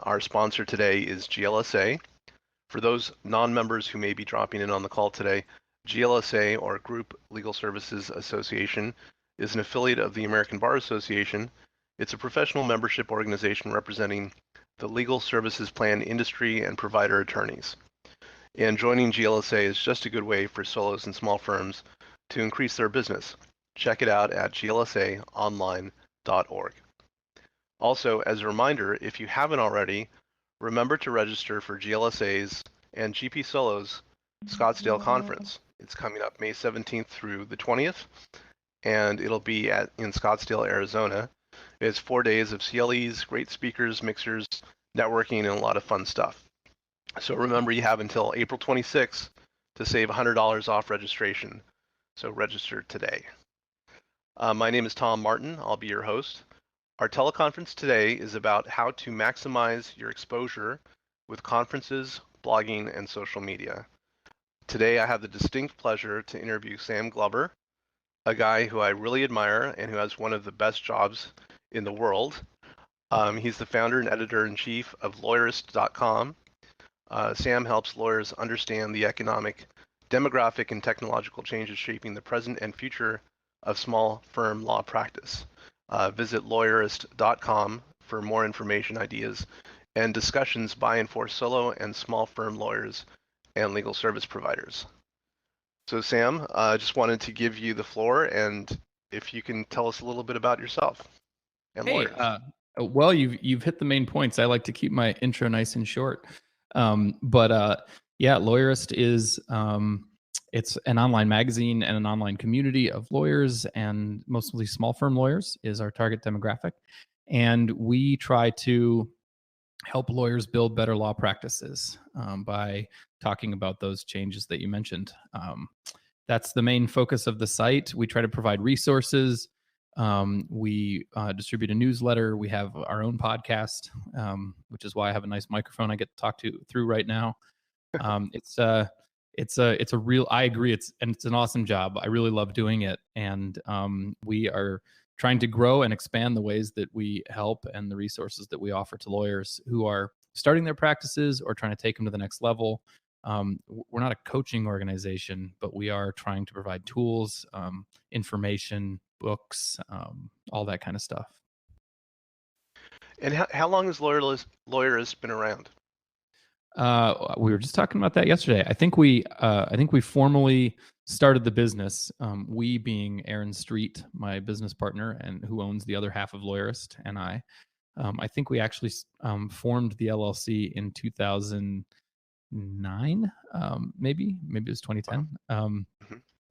Our sponsor today is GLSA. For those non-members who may be dropping in on the call today, GLSA, or Group Legal Services Association, is an affiliate of the American Bar Association. It's a professional membership organization representing the legal services plan industry and provider attorneys. And joining GLSA is just a good way for solos and small firms to increase their business. Check it out at glsaonline.org. Also, as a reminder, if you haven't already, remember to register for GLSA's and GP Solo's Scottsdale Conference. It's coming up May 17th through the 20th, and it'll be in Scottsdale, Arizona. It's 4 days of CLEs, great speakers, mixers, networking, and a lot of fun stuff. So remember, you have until April 26th to save $100 off registration. So register today. My name is Tom Martin. I'll be your host. Our teleconference today is about how to maximize your exposure with conferences, blogging, and social media. Today, I have the distinct pleasure to interview Sam Glover, a guy who I really admire and who has one of the best jobs in the world. He's the founder and editor-in-chief of Lawyerist.com. Sam helps lawyers understand the economic, demographic, and technological changes shaping the present and future of small firm law practice. Visit Lawyerist.com for more information, ideas, and discussions by and for solo and small firm lawyers and legal service providers. So Sam, I just wanted to give you the floor, and if you can tell us a little bit about yourself and lawyers. Well, you've hit the main points. I like to keep my intro nice and short. Lawyerist is it's an online magazine and an online community of lawyers, and mostly small firm lawyers is our target demographic. And we try to help lawyers build better law practices by talking about those changes that you mentioned. That's the main focus of the site. We try to provide resources. We distribute a newsletter. We have our own podcast, which is why I have a nice microphone I get to talk through right now. It's a real, I agree, it's an awesome job. I really love doing it. And we are trying to grow and expand the ways that we help and the resources that we offer to lawyers who are starting their practices or trying to take them to the next level. We're not a coaching organization, but we are trying to provide tools, information, books, all that kind of stuff. And how long has Lawyerist been around? We were just talking about that yesterday. I think we formally started the business. We being Aaron Street, my business partner, and who owns the other half of Lawyerist, and I. I think we actually formed the LLC in 2009, maybe it was 2010.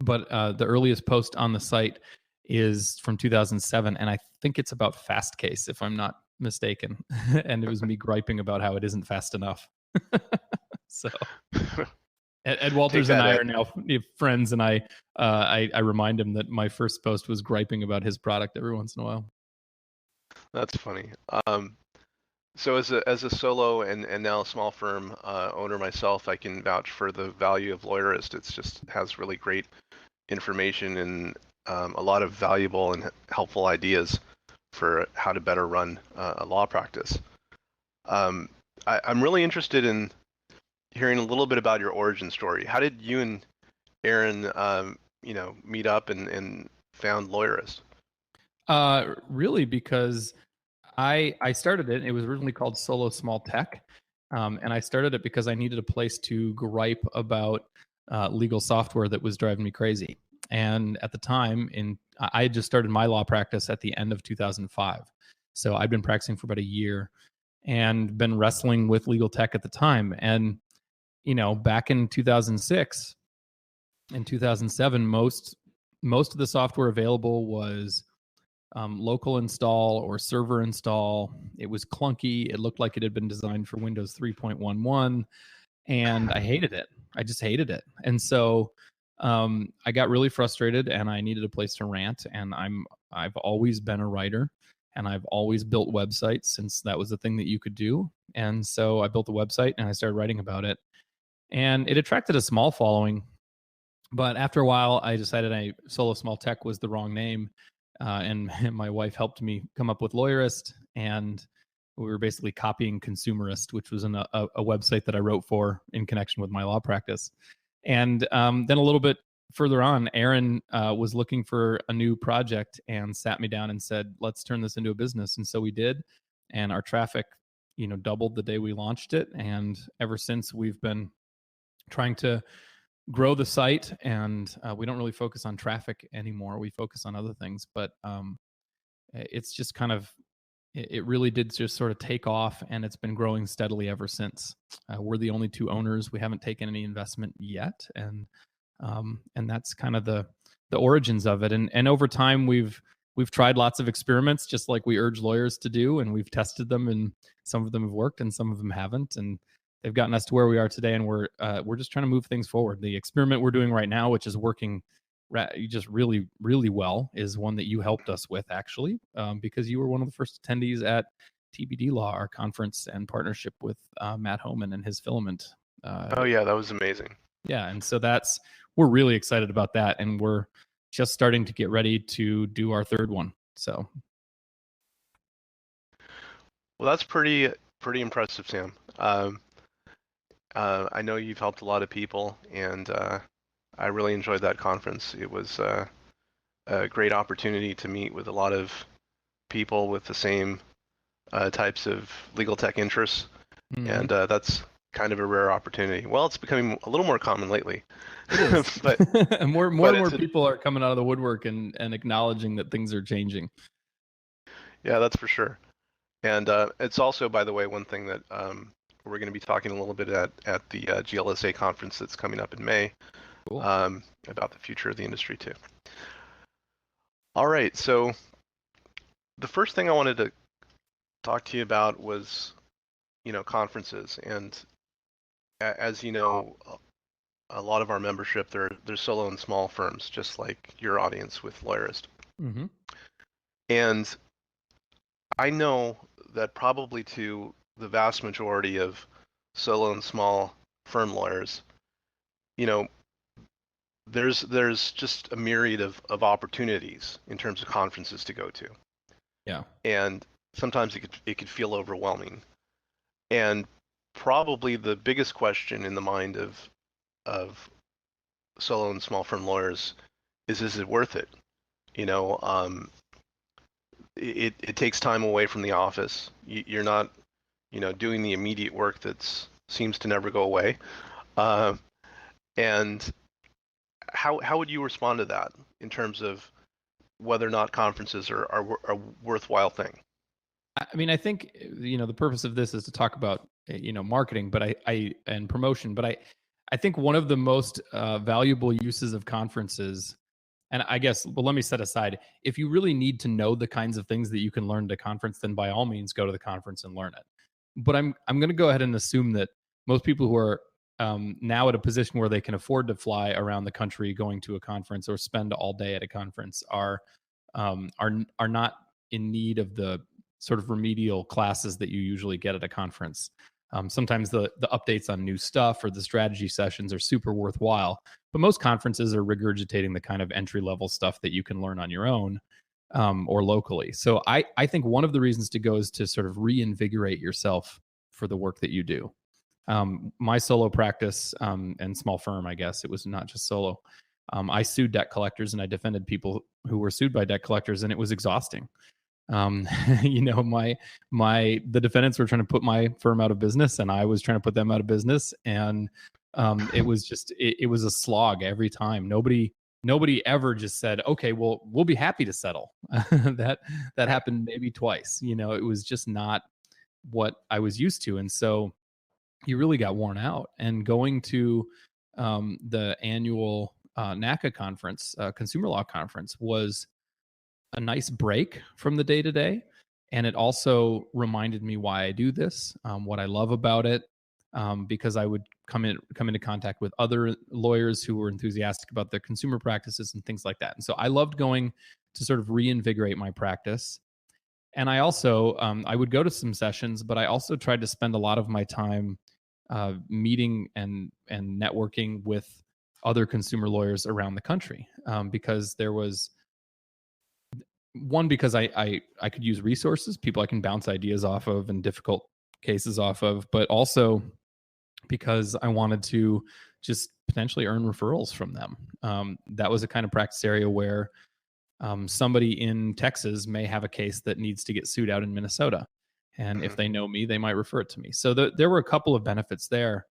But the earliest post on the site is from 2007, and I think it's about Fastcase, if I'm not mistaken. And it was me griping about how it isn't fast enough. So Ed Walters and I are now friends, and I remind him that my first post was griping about his product every once in a while. That's funny. So as a solo and now a small firm owner myself, I can vouch for the value of Lawyerist. It's just has really great information and a lot of valuable and helpful ideas for how to better run a law practice. I'm really interested in hearing a little bit about your origin story. How did you and Aaron, meet up and found Lawyerist? Really, because I started it. It was originally called Solo Small Tech, and I started it because I needed a place to gripe about legal software that was driving me crazy. And at the time, I had just started my law practice at the end of 2005, so I'd been practicing for about a year and been wrestling with legal tech at the time. And back in 2006 and 2007, most of the software available was local install or server install. It was clunky. It looked like it had been designed for Windows 3.11, and I hated it. I just hated it. And so I got really frustrated, and I needed a place to rant. And I've always been a writer, and I've always built websites since that was the thing that you could do. And so I built a website and I started writing about it, and it attracted a small following. But after a while, I decided Solo Small Tech was the wrong name. And my wife helped me come up with Lawyerist, and We were basically copying Consumerist, which was a website that I wrote for in connection with my law practice. And then a little bit further on, Aaron was looking for a new project and sat me down and said, "Let's turn this into a business." And so we did, and our traffic, doubled the day we launched it. And ever since, we've been trying to grow the site, and we don't really focus on traffic anymore. We focus on other things, but it's just kind of it really did just sort of take off, and it's been growing steadily ever since. We're the only two owners. We haven't taken any investment yet, and that's kind of the origins of it. And over time, we've tried lots of experiments, just like we urge lawyers to do, and we've tested them, and some of them have worked, and some of them haven't, and they've gotten us to where we are today. And we're just trying to move things forward. The experiment we're doing right now, which is working just really, really well, is one that you helped us with, actually, because you were one of the first attendees at TBD Law, our conference and partnership with Matt Homan and his filament. Oh yeah, that was amazing. Yeah, and so we're really excited about that, and we're just starting to get ready to do our third one. So, well, that's pretty impressive, Sam. I know you've helped a lot of people, and I really enjoyed that conference. It was a great opportunity to meet with a lot of people with the same types of legal tech interests, and that's kind of a rare opportunity. Well, it's becoming a little more common lately. But more and more people are coming out of the woodwork and acknowledging that things are changing. Yeah, that's for sure. And it's also, by the way, one thing that we're going to be talking a little bit at the GLSA conference that's coming up in May. Cool. About the future of the industry too. All right, so the first thing I wanted to talk to you about was, conferences. And as you know, a lot of our membership, they're solo and small firms, just like your audience with Lawyerist. Mm-hmm. And I know that probably to the vast majority of solo and small firm lawyers, there's just a myriad of opportunities in terms of conferences to go to. Yeah. And sometimes it could feel overwhelming. And probably the biggest question in the mind of solo and small firm lawyers is it worth it? It takes time away from the office. You're not, doing the immediate work that seems to never go away. And how would you respond to that in terms of whether or not conferences are a worthwhile thing? I mean, I think, the purpose of this is to talk about, marketing, but and promotion. But I think one of the most valuable uses of conferences, and I guess, well, let me set aside, if you really need to know the kinds of things that you can learn at a conference, then by all means go to the conference and learn it. But I'm going to go ahead and assume that most people who are now at a position where they can afford to fly around the country going to a conference or spend all day at a conference are not in need of the sort of remedial classes that you usually get at a conference. Sometimes the updates on new stuff or the strategy sessions are super worthwhile, but most conferences are regurgitating the kind of entry level stuff that you can learn on your own or locally. So I think one of the reasons to go is to sort of reinvigorate yourself for the work that you do. My solo practice and small firm, I guess it was not just solo. I sued debt collectors and I defended people who were sued by debt collectors, and it was exhausting. The defendants were trying to put my firm out of business, and I was trying to put them out of business, and it was just it was a slog every time. Nobody ever just said, okay, well, we'll be happy to settle. that happened maybe twice. It was just not what I was used to, and so you really got worn out. And going to the annual NACA conference, consumer law conference, was a nice break from the day to day. And it also reminded me why I do this, what I love about it, because I would come into contact with other lawyers who were enthusiastic about their consumer practices and things like that. And so I loved going to sort of reinvigorate my practice. And I also, I would go to some sessions, but I also tried to spend a lot of my time meeting and networking with other consumer lawyers around the country, because there was one, because I could use resources, people I can bounce ideas off of and difficult cases off of, but also because I wanted to just potentially earn referrals from them. That was a kind of practice area where somebody in Texas may have a case that needs to get sued out in Minnesota. And if Mhm. they know me, they might refer it to me. So there were a couple of benefits there.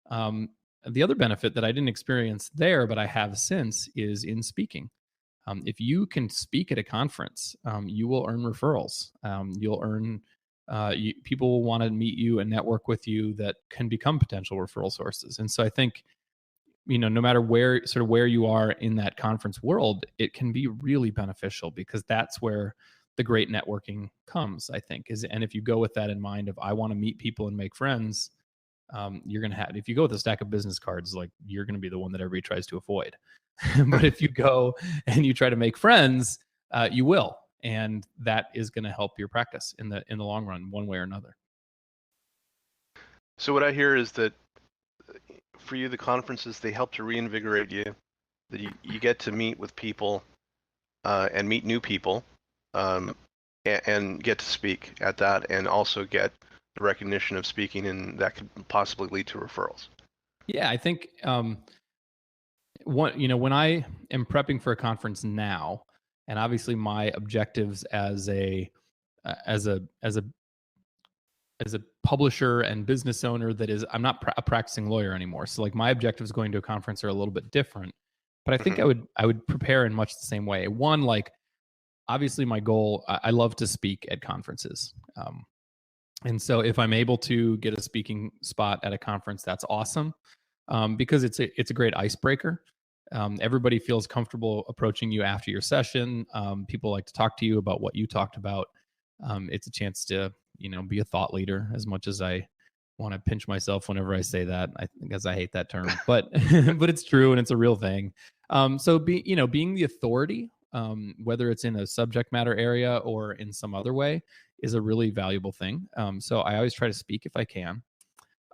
Um, the other benefit that I didn't experience there, but I have since, is in speaking. If you can speak at a conference, you will earn referrals. You'll earn people will want to meet you and network with you that can become potential referral sources. And so I think, no matter where you are in that conference world, it can be really beneficial, because that's where the great networking comes, I think. And if you go with that in mind of, I want to meet people and make friends, you're going to have, if you go with a stack of business cards, like, you're going to be the one that everybody tries to avoid. But if you go and you try to make friends, you will. And that is going to help your practice in the long run, one way or another. So what I hear is that for you, the conferences, they help to reinvigorate you, that you get to meet with people and meet new people, and get to speak at that, and also get the recognition of speaking, and that could possibly lead to referrals. Yeah, I think when I am prepping for a conference now, and obviously my objectives as a as a as a as a publisher and business owner, that is, I'm not a practicing lawyer anymore, so like my objectives going to a conference are a little bit different. But I think Mhm. I would prepare in much the same way. One, like, obviously my goal, I love to speak at conferences. And so if I'm able to get a speaking spot at a conference, that's awesome, because it's a great icebreaker. Everybody feels comfortable approaching you after your session. People like to talk to you about what you talked about. It's a chance to, be a thought leader, as much as I want to pinch myself whenever I say that, because I hate that term, but but it's true and it's a real thing. So being the authority, whether it's in a subject matter area or in some other way, is a really valuable thing. So I always try to speak if I can.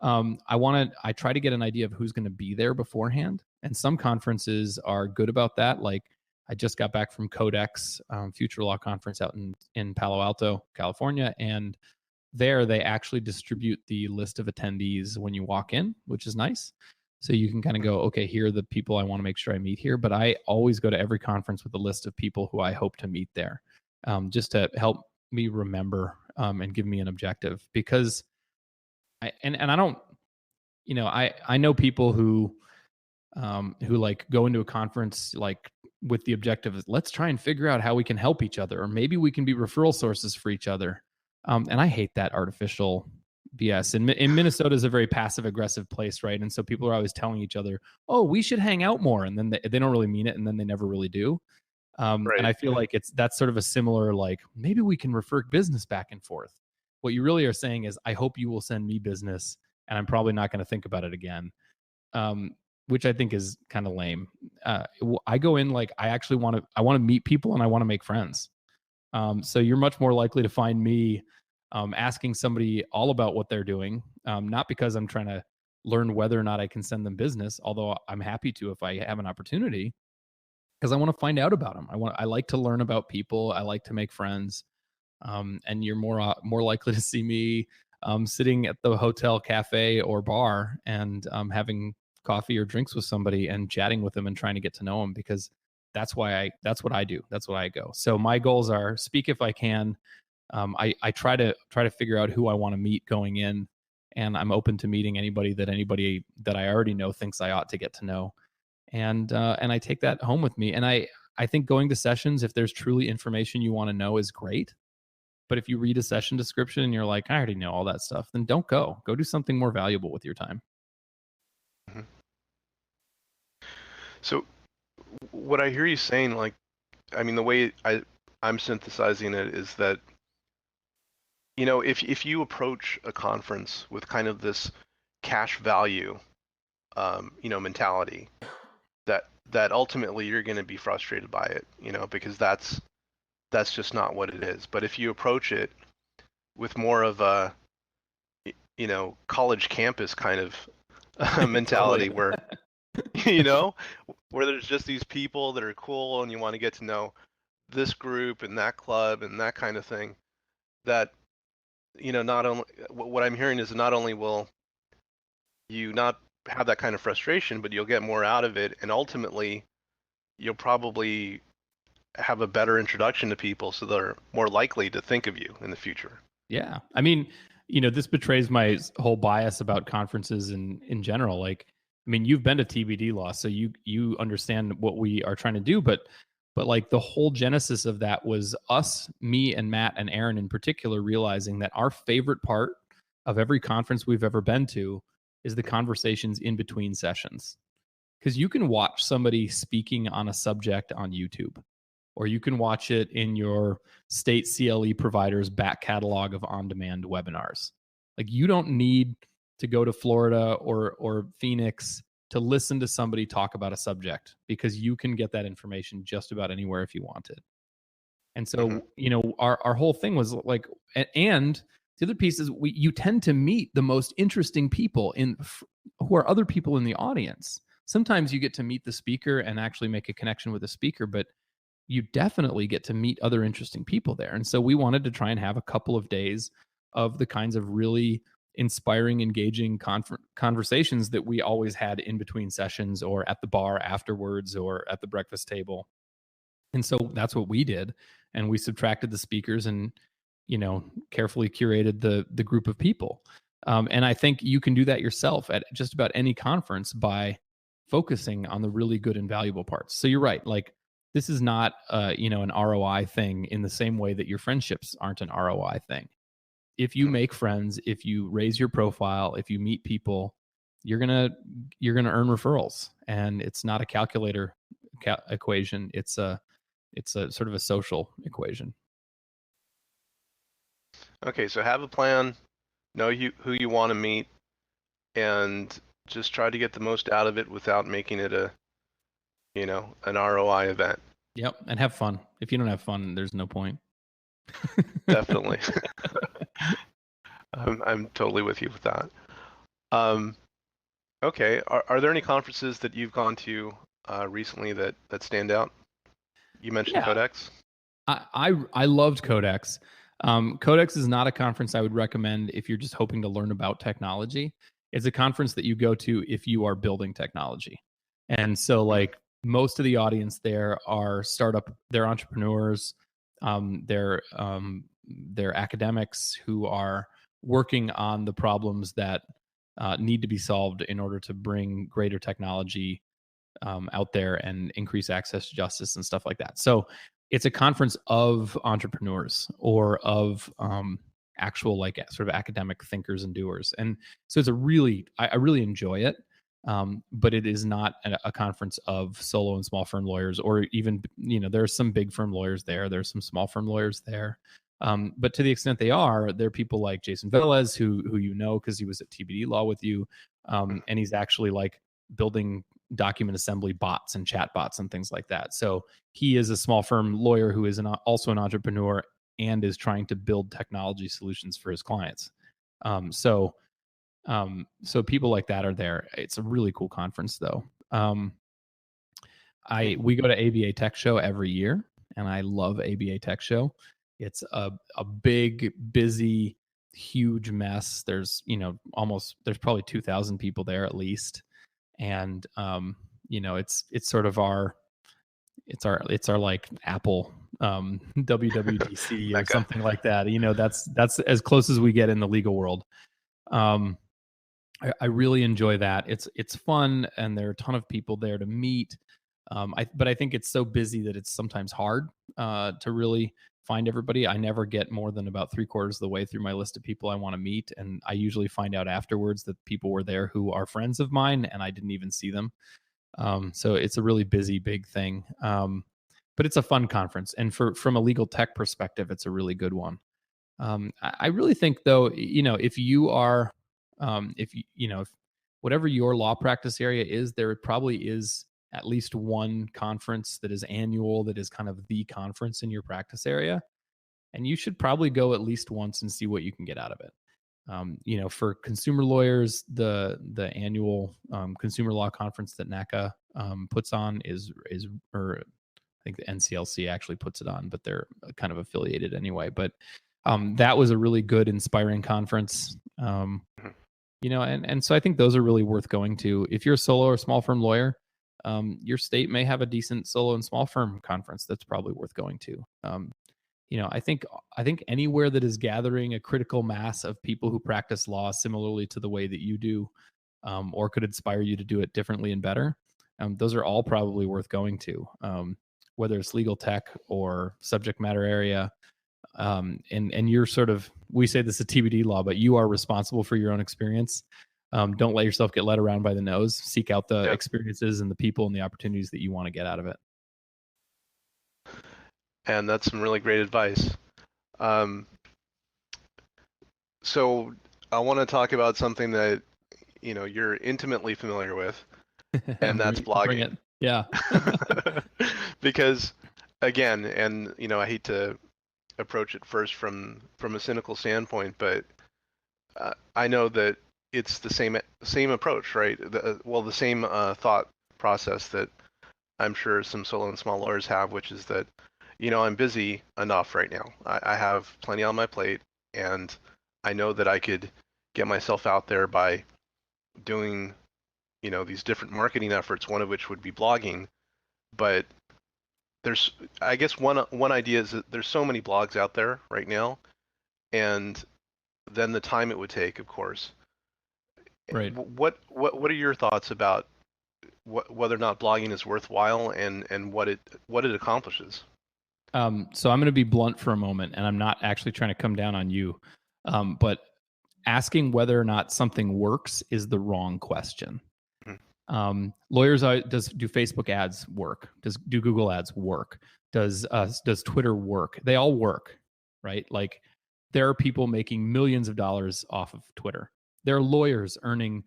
I try to get an idea of who's going to be there beforehand, and some conferences are good about that. Like, I just got back from Codex Future Law Conference out in Palo Alto, California, and there they actually distribute the list of attendees when you walk in, which is nice. So you can kind of go, okay, here are the people I want to make sure I meet here. But I always go to every conference with a list of people who I hope to meet there, just to help me remember, and give me an objective. Because I don't, I know people who like go into a conference like with the objective of, let's try and figure out how we can help each other, or maybe we can be referral sources for each other. And I hate that artificial BS. In Minnesota is a very passive aggressive place, right? And so people are always telling each other, "Oh, we should hang out more," and then they don't really mean it, and then they never really do. And Right. I feel like that's sort of a similar, like, maybe we can refer business back and forth. What you really are saying is, I hope you will send me business, and I'm probably not going to think about it again. Which I think is kind of lame. I go in like, I want to meet people and I want to make friends. So you're much more likely to find me asking somebody all about what they're doing, not because I'm trying to learn whether or not I can send them business, although I'm happy to if I have an opportunity, because I want to find out about them. I like to learn about people. I like to make friends. And you're more likely to see me sitting at the hotel cafe or bar and having coffee or drinks with somebody and chatting with them and trying to get to know them, because that's what I do. That's what I go. So my goals are speak if I can. I try to figure out who I want to meet going in, and I'm open to meeting anybody that I already know thinks I ought to get to know, and I take that home with me. And I think going to sessions, if there's truly information you want to know, is great. But if you read a session description and you're like, I already know all that stuff, then don't go. Go do something more valuable with your time. Mhm. So what I hear you saying, like, I mean, the way I'm synthesizing it is that, if you approach a conference with kind of this cash value, mentality, that ultimately you're going to be frustrated by it, because that's just not what it is. But if you approach it with more of a, college campus kind of mentality, Totally. where, you know, where there's just these people that are cool and you want to get to know this group and that club and that kind of thing, that, not only what I'm hearing is not only will you not have that kind of frustration, but you'll get more out of it, and ultimately you'll probably have a better introduction to people, so they're more likely to think of you in the future. Yeah. I mean, this betrays my whole bias about conferences in general. Like, I mean, you've been to TBD Law, so you understand what we are trying to do, but like the whole genesis of that was us, me and Matt and Aaron in particular, realizing that our favorite part of every conference we've ever been to is the conversations in between sessions. Because you can watch somebody speaking on a subject on YouTube, or you can watch it in your state CLE provider's back catalog of on-demand webinars. Like, you don't need to go to Florida or Phoenix to listen to somebody talk about a subject, because you can get that information just about anywhere if you want it. And Mm-hmm. so, our whole thing was like, and the other piece is you tend to meet the most interesting people who are other people in the audience. Sometimes you get to meet the speaker and actually make a connection with the speaker, but you definitely get to meet other interesting people there. And so we wanted to try and have a couple of days of the kinds of really inspiring, engaging conversations that we always had in between sessions, or at the bar afterwards, or at the breakfast table. And so that's what we did. And we subtracted the speakers and, carefully curated the group of people. And I think you can do that yourself at just about any conference by focusing on the really good and valuable parts. So you're right. Like, this is not, an ROI thing in the same way that your friendships aren't an ROI thing. If you make friends, if you raise your profile, if you meet people, you're gonna earn referrals, and it's not a calculator equation. It's a sort of a social equation. Okay, so have a plan, know who you want to meet, and just try to get the most out of it without making it an ROI event. Yep, and have fun. If you don't have fun, there's no point. Definitely. I'm totally with you with that. Okay, are there any conferences that you've gone to recently that stand out? You mentioned Yeah, Codex. I loved Codex. Codex is not a conference I would recommend if you're just hoping to learn about technology. It's a conference that you go to if you are building technology. And so, like, most of the audience there are they're entrepreneurs, they're academics who are working on the problems that need to be solved in order to bring greater technology out there and increase access to justice and stuff like that. So it's a conference of entrepreneurs, or of actual, like, sort of academic thinkers and doers. And so I really enjoy it. But it is not a conference of solo and small firm lawyers, or even, there's some big firm lawyers there. There's some small firm lawyers there. But to the extent they're people like Jason Velez, who because he was at TBD Law with you. And he's actually like building document assembly bots and chat bots and things like that. So he is a small firm lawyer who is also an entrepreneur, and is trying to build technology solutions for his clients. So people like that are there. It's a really cool conference, though. We go to ABA Tech Show every year, and I love ABA Tech Show. It's a big, busy, huge mess. There's there's probably 2,000 people there at least. And it's sort of our like Apple WWDC or something like that. That's as close as we get in the legal world. I really enjoy that. It's fun, and there are a ton of people there to meet. But I think it's so busy that it's sometimes hard to really find everybody. I never get more than about 3/4 of the way through my list of people I want to meet, and I usually find out afterwards that people were there who are friends of mine, and I didn't even see them. So it's a really busy, big thing. But it's a fun conference, and from a legal tech perspective, it's a really good one. I really think, though, if you are, if whatever your law practice area is, there probably is at least one conference that is annual, that is kind of the conference in your practice area, and you should probably go at least once and see what you can get out of it. For consumer lawyers, the annual consumer law conference that NACA puts on is, or think the NCLC actually puts it on, but they're kind of affiliated anyway. But that was a really good, inspiring conference. And so I think those are really worth going to. If you're a solo or small firm lawyer, your state may have a decent solo and small firm conference that's probably worth going to. I think anywhere that is gathering a critical mass of people who practice law similarly to the way that you do, or could inspire you to do it differently and better, those are all probably worth going to, whether it's legal tech or subject matter area. And you're sort of, we say this is TBD law, but you are responsible for your own experience. Don't let yourself get led around by the nose. Seek out the experiences and the people and the opportunities that you want to get out of it. And that's some really great advice. So I want to talk about something that, you're intimately familiar with, and that's blogging. Bring it. Yeah. Because again, and I hate to approach it first from a cynical standpoint, but I know that it's the same approach, right? The same thought process that I'm sure some solo and small lawyers have, which is that, I'm busy enough right now. I have plenty on my plate, and I know that I could get myself out there by doing, these different marketing efforts, one of which would be blogging. But there's, I guess one idea is that there's so many blogs out there right now, and then the time it would take, of course. Right. What are your thoughts about whether or not blogging is worthwhile and what it accomplishes? So I'm going to be blunt for a moment, and I'm not actually trying to come down on you, but asking whether or not something works is the wrong question. Lawyers do Facebook ads work? Do Google ads work? Does Twitter work? They all work, right? Like, there are people making millions of dollars off of Twitter. There are lawyers earning,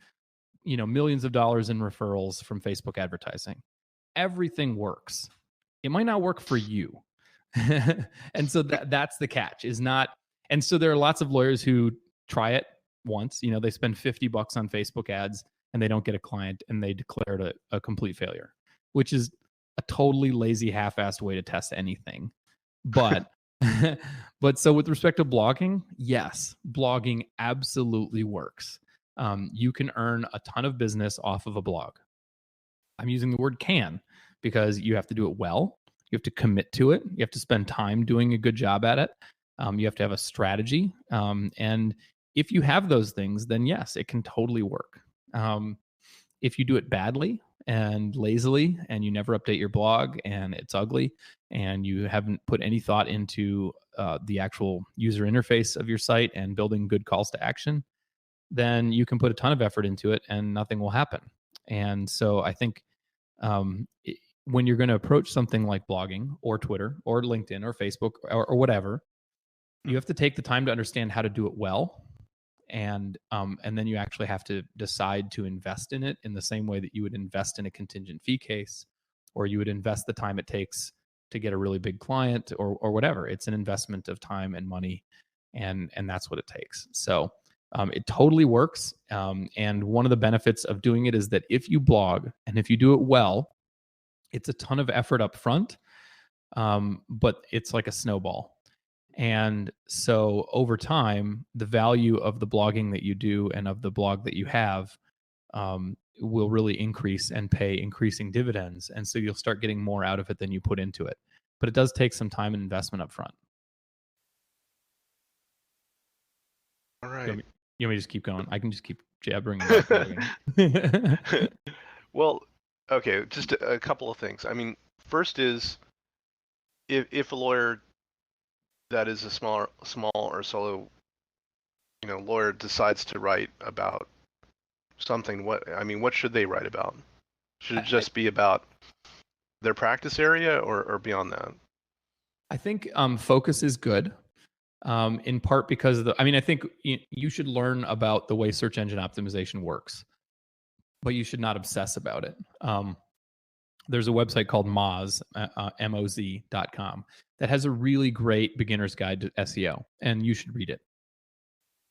millions of dollars in referrals from Facebook advertising. Everything works. It might not work for you. And so that's the catch, is not. And so there are lots of lawyers who try it once, they spend $50 on Facebook ads and they don't get a client, and they declare it a complete failure, which is a totally lazy, half-assed way to test anything. But but so with respect to blogging, yes, blogging absolutely works. You can earn a ton of business off of a blog. I'm using the word can because you have to do it well. You have to commit to it. You have to spend time doing a good job at it. You have to have a strategy. And if you have those things, then yes, it can totally work. If you do it badly and lazily, and you never update your blog, and it's ugly, and you haven't put any thought into the actual user interface of your site and building good calls to action, then you can put a ton of effort into it and nothing will happen. And so I think when you're going to approach something like blogging or Twitter or LinkedIn or Facebook or whatever, you have to take the time to understand how to do it well. And then you actually have to decide to invest in it in the same way that you would invest in a contingent fee case, or you would invest the time it takes to get a really big client, or whatever. It's an investment of time and money, and that's what it takes. So it totally works. And one of the benefits of doing it is that if you blog and if you do it well, it's a ton of effort up front, but it's like a snowball. And so over time, the value of the blogging that you do and of the blog that you have will really increase and pay increasing dividends. And so you'll start getting more out of it than you put into it. But it does take some time and investment up front. All right. You want me to just keep going? I can just keep jabbering about blogging. Well, okay, just a couple of things. I mean, first is if a lawyer that is a small or solo, lawyer decides to write about something, what should they write about? Should it just be about their practice area or beyond that? I think focus is good, in part because I think you should learn about the way search engine optimization works, but you should not obsess about it. There's a website called Moz, moz.com, that has a really great beginner's guide to SEO, and you should read it.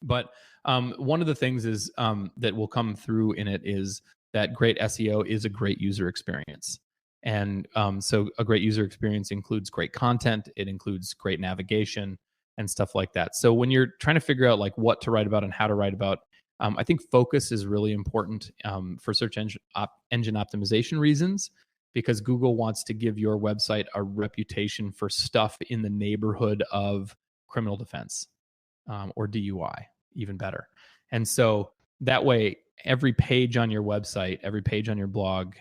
But one of the things is that will come through in it is that great SEO is a great user experience. And so a great user experience includes great content, it includes great navigation and stuff like that. So when you're trying to figure out like what to write about and how to write about, I think focus is really important for search engine optimization reasons, because Google wants to give your website a reputation for stuff in the neighborhood of criminal defense or DUI, even better. And so that way, every page on your website, every page on your blog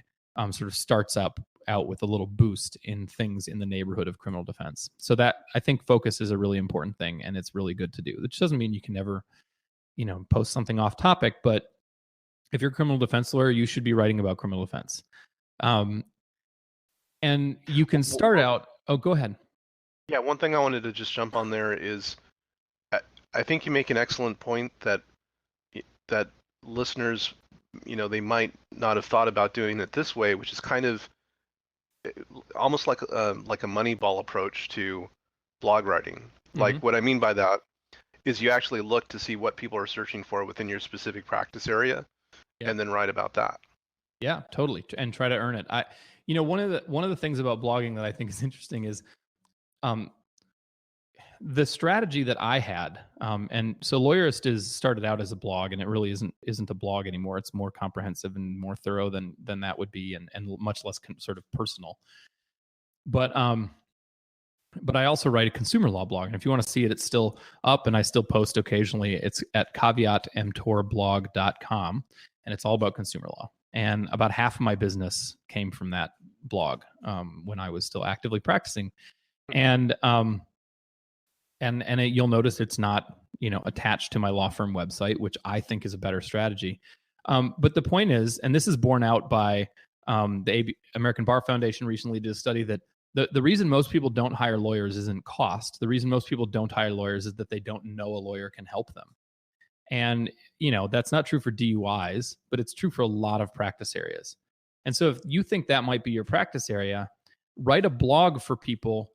sort of starts out with a little boost in things in the neighborhood of criminal defense. So that, I think, focus is a really important thing, and it's really good to do. Which doesn't mean you can never, post something off topic, but if you're a criminal defense lawyer, you should be writing about criminal defense. And you can start out. Oh, go ahead. Yeah, one thing I wanted to just jump on there is, I think you make an excellent point that listeners, they might not have thought about doing it this way, which is kind of almost like a Moneyball approach to blog writing. Mm-hmm. Like, what I mean by that is you actually look to see what people are searching for within your specific practice area, and then write about that. Yeah, totally, and try to earn it. One of the things about blogging that I think is interesting is, the strategy that I had, and so Lawyerist is started out as a blog, and it really isn't a blog anymore. It's more comprehensive and more thorough than that would be, and much less sort of personal. But I also write a consumer law blog, and if you want to see it, it's still up, and I still post occasionally. It's at caveatemptorblog.com, and it's all about consumer law. And about half of my business came from that blog when I was still actively practicing, and you'll notice it's not attached to my law firm website, which I think is a better strategy. But the point is, and this is borne out by the American Bar Foundation recently did a study that the reason most people don't hire lawyers isn't cost. The reason most people don't hire lawyers is that they don't know a lawyer can help them. And that's not true for DUIs, but it's true for a lot of practice areas. And so if you think that might be your practice area, write a blog for people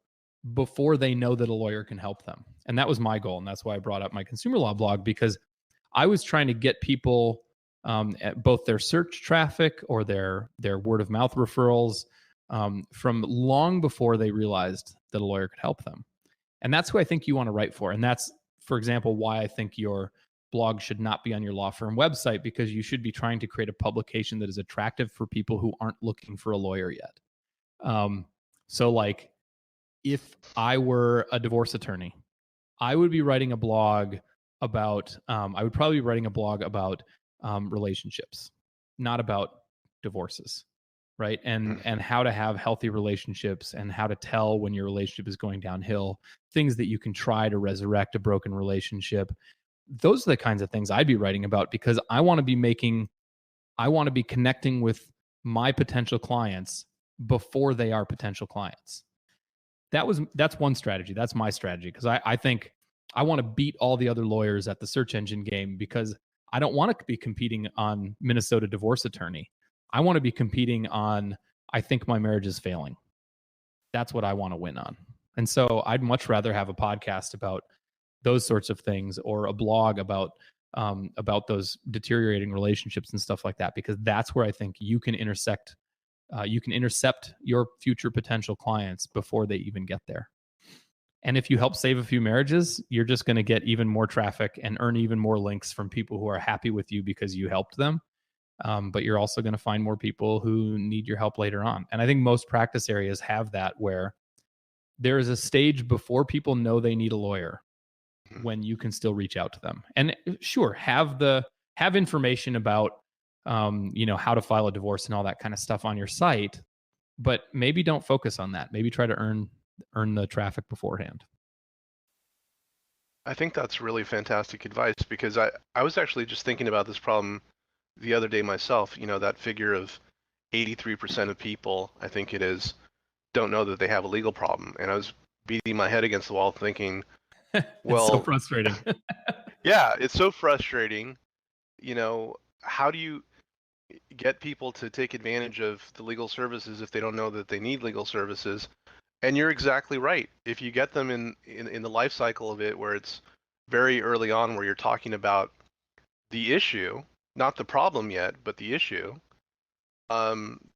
before they know that a lawyer can help them. And that was my goal. And that's why I brought up my consumer law blog, because I was trying to get people at both their search traffic or their word of mouth referrals from long before they realized that a lawyer could help them. And that's who I think you want to write for. And that's, for example, why I think your blog should not be on your law firm website, because you should be trying to create a publication that is attractive for people who aren't looking for a lawyer yet. So like, if I were a divorce attorney, I would be writing a blog about, I would probably be writing a blog about relationships, not about divorces, right? And how to have healthy relationships, and how to tell when your relationship is going downhill, things that you can try to resurrect a broken relationship. Those are the kinds of things I'd be writing about, because I want to be connecting with my potential clients before they are potential clients. That's one strategy. That's my strategy, because I think I want to beat all the other lawyers at the search engine game, because I don't want to be competing on Minnesota divorce attorney. I want to be competing on, I think my marriage is failing. That's what I want to win on. And so I'd much rather have a podcast about those sorts of things, or a blog about those deteriorating relationships and stuff like that, because that's where I think you can intercept your future potential clients before they even get there. And if you help save a few marriages, you're just going to get even more traffic and earn even more links from people who are happy with you because you helped them. But you're also going to find more people who need your help later on. And I think most practice areas have that, where there is a stage before people know they need a lawyer when you can still reach out to them. And sure, have information about how to file a divorce and all that kind of stuff on your site, but maybe don't focus on that. Maybe try to earn the traffic beforehand. I think that's really fantastic advice, because I was actually just thinking about this problem the other day myself. That figure of 83% of people, I think it is, don't know that they have a legal problem. And I was beating my head against the wall thinking, well, it's so frustrating. Yeah, it's so frustrating. How do you get people to take advantage of the legal services if they don't know that they need legal services? And you're exactly right. If you get them in the life cycle of it, where it's very early on, where you're talking about the issue, not the problem yet, but the issue,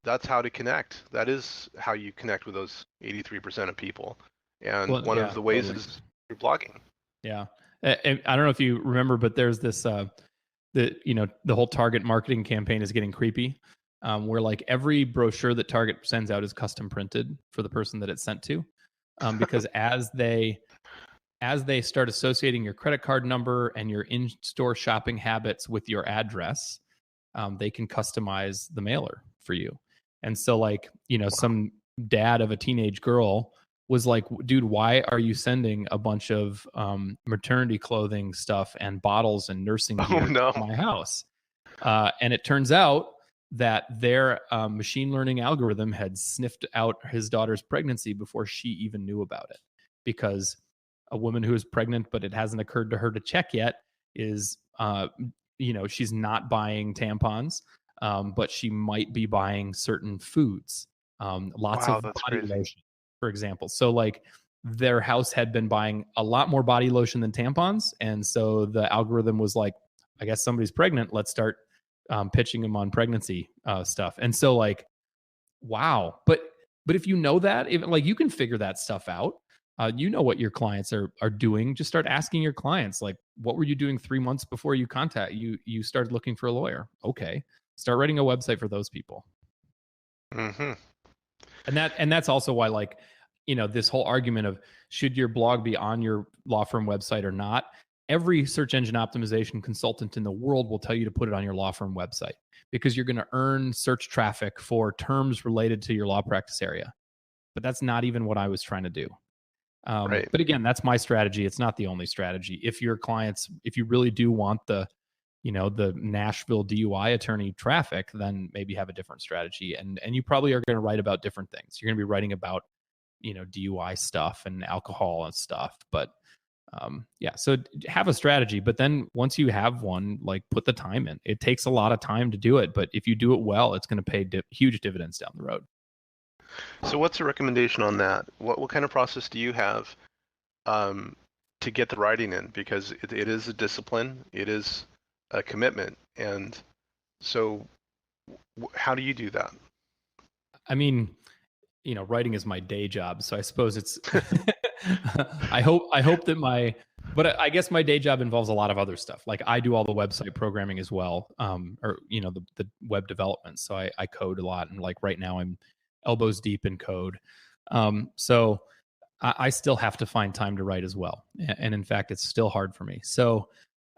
That's how to connect. That is how you connect with those 83% of people. And Well, one yeah, of the ways totally. is through blogging. Yeah. And I don't know if you remember, but there's this the whole Target marketing campaign is getting creepy. Where like every brochure that Target sends out is custom printed for the person that it's sent to. Because as they start associating your credit card number and your in-store shopping habits with your address, they can customize the mailer for you. And so, like, some dad of a teenage girl was like, dude, why are you sending a bunch of maternity clothing stuff and bottles and nursing Oh gear no. to my house? And it turns out that their machine learning algorithm had sniffed out his daughter's pregnancy before she even knew about it, because a woman who is pregnant but it hasn't occurred to her to check yet is she's not buying tampons, but she might be buying certain foods, lots Wow, of that's body crazy. lotion, for example. So like their house had been buying a lot more body lotion than tampons, and so the algorithm was like, I guess somebody's pregnant, let's start pitching them on pregnancy stuff. And so like, wow. But if you know that, even like, you can figure that stuff out. You know what your clients are doing. Just start asking your clients, like, what were you doing 3 months before you started looking for a lawyer? Okay, start writing a website for those people. Mm-hmm. And that's also why, like, this whole argument of should your blog be on your law firm website or not, every search engine optimization consultant in the world will tell you to put it on your law firm website, because you're going to earn search traffic for terms related to your law practice area. But that's not even what I was trying to do. Right. But again, that's my strategy. It's not the only strategy. If your clients, if you really do want the Nashville DUI attorney traffic, then maybe have a different strategy. And you probably are going to write about different things. You're going to be writing about, DUI stuff and alcohol and stuff. But yeah, so have a strategy. But then once you have one, like, put the time in. It takes a lot of time to do it, but if you do it well, it's going to pay huge dividends down the road. So what's the recommendation on that? What kind of process do you have to get the writing in? Because it is a discipline, it is a commitment. And so how do you do that? I mean, writing is my day job, so I suppose it's I hope that but I guess my day job involves a lot of other stuff. Like, I do all the website programming as well, or the web development. So I code a lot, and like right now I'm elbows deep in code. So I still have to find time to write as well, and in fact, it's still hard for me. So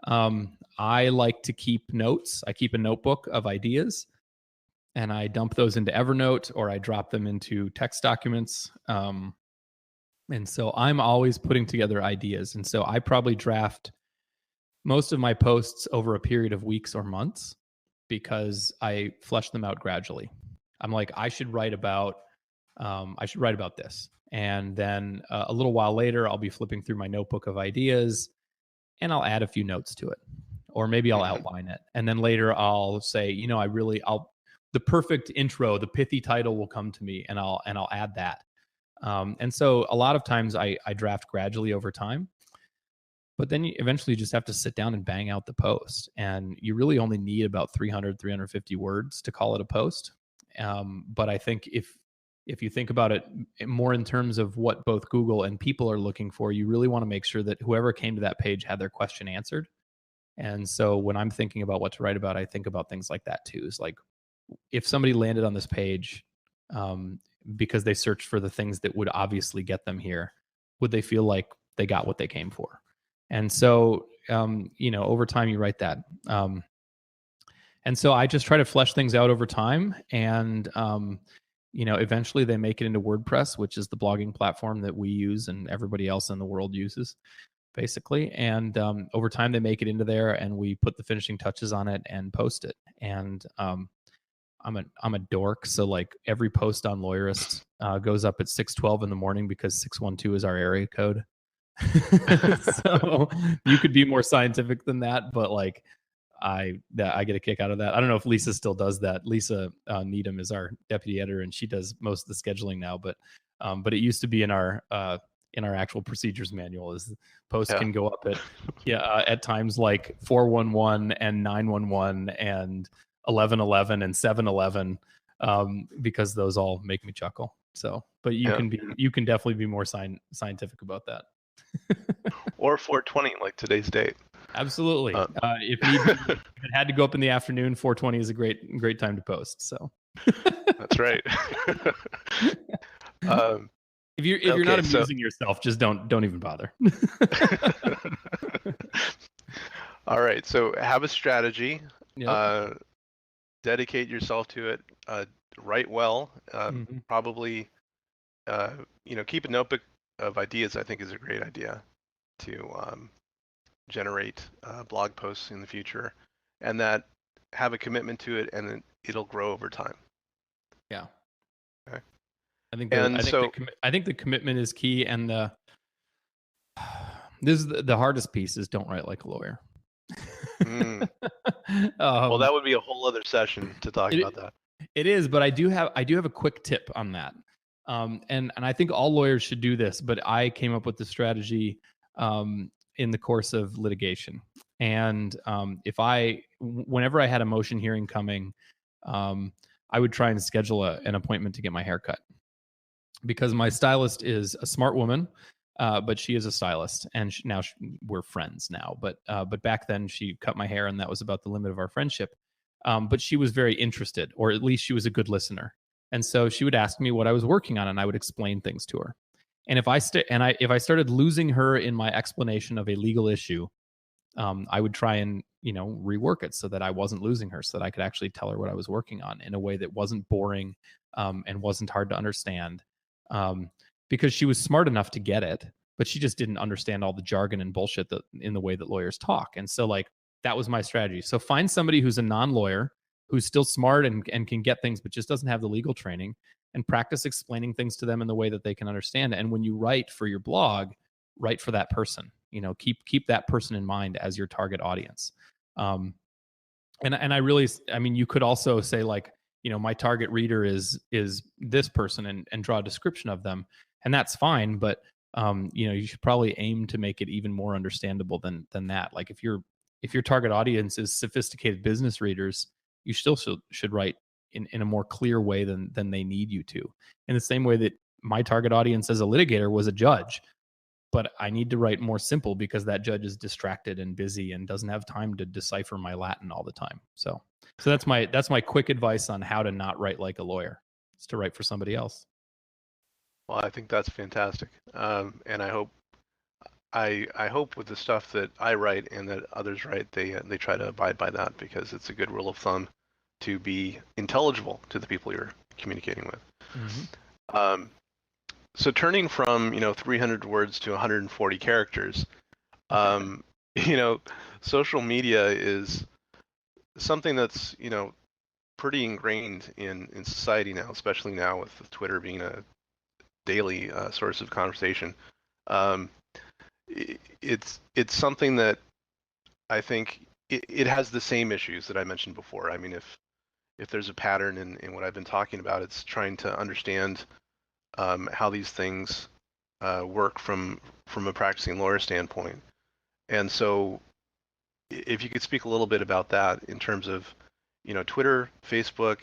I like to keep notes. I keep a notebook of ideas, and I dump those into Evernote, or I drop them into text documents. And so I'm always putting together ideas. And so I probably draft most of my posts over a period of weeks or months, because I flesh them out gradually. I'm like, I should write about this. And then a little while later, I'll be flipping through my notebook of ideas, and I'll add a few notes to it, or maybe I'll outline it. And then later I'll say, the perfect intro, the pithy title will come to me, and I'll add that. And so a lot of times I draft gradually over time, but then you eventually just have to sit down and bang out the post. And you really only need about 350 words to call it a post. But I think if you think about it more in terms of what both Google and people are looking for, you really want to make sure that whoever came to that page had their question answered. And so when I'm thinking about what to write about, I think about things like that too. Is like, if somebody landed on this page because they searched for the things that would obviously get them here, would they feel like they got what they came for? And so, over time you write that. And so I just try to flesh things out over time. And, eventually they make it into WordPress, which is the blogging platform that we use and everybody else in the world uses, basically. And over time they make it into there, and we put the finishing touches on it and post it. And I'm a dork, so like every post on Lawyerist goes up at 6:12 in the morning, because 612 is our area code. So you could be more scientific than that, but like I get a kick out of that. I don't know if Lisa still does that. Lisa Needham is our deputy editor, and she does most of the scheduling now. But it used to be in our actual procedures manual. Is posts can go up at times like 411 and 911 and 1111 and 711. because those all make me chuckle. So, but you can definitely be more scientific about that. Or 420, like today's date. Absolutely. If it had to go up in the afternoon, 420 is a great time to post. So that's right. If you're not amusing yourself, just don't even bother. All right. So have a strategy. Yep. Dedicate yourself to it. Write well. Probably, keep a notebook of ideas. I think is a great idea to generate blog posts in the future, and that have a commitment to it, and it'll grow over time. Yeah. Okay. I think the commitment is key, and this is the hardest piece is don't write like a lawyer. Well, that would be a whole other session to talk about that. It is, but I do have a quick tip on that. And I think all lawyers should do this, but I came up with the strategy in the course of litigation. And whenever I had a motion hearing coming, I would try and schedule an appointment to get my hair cut, because my stylist is a smart woman, but she is a stylist, and we're friends now. But back then she cut my hair, and that was about the limit of our friendship. But she was very interested, or at least she was a good listener. And so she would ask me what I was working on, and I would explain things to her. And if I started losing her in my explanation of a legal issue, I would try and rework it so that I wasn't losing her, so that I could actually tell her what I was working on in a way that wasn't boring and wasn't hard to understand. Because she was smart enough to get it, but she just didn't understand all the jargon and bullshit in the way that lawyers talk. And so that was my strategy. So find somebody who's a non-lawyer, who's still smart and can get things, but just doesn't have the legal training, and practice explaining things to them in the way that they can understand. And when you write for your blog, write for that person. Keep that person in mind as your target audience. And you could also say my target reader is this person, and draw a description of them, and that's fine. But you should probably aim to make it even more understandable than that. Like if your target audience is sophisticated business readers, you still should write in a more clear way than they need you to. In the same way that my target audience as a litigator was a judge, but I need to write more simple because that judge is distracted and busy and doesn't have time to decipher my Latin all the time. So that's my quick advice on how to not write like a lawyer. It's to write for somebody else. Well, I think that's fantastic, and I hope with the stuff that I write and that others write, they try to abide by that, because it's a good rule of thumb to be intelligible to the people you're communicating with. Mm-hmm. So turning from 300 words to 140 characters, social media is something that's pretty ingrained in society now, especially now with Twitter being a daily source of conversation. It's something that I think it has the same issues that I mentioned before. I mean, if there's a pattern in what I've been talking about, it's trying to understand how these things work from a practicing lawyer standpoint. And so if you could speak a little bit about that in terms of Twitter, Facebook,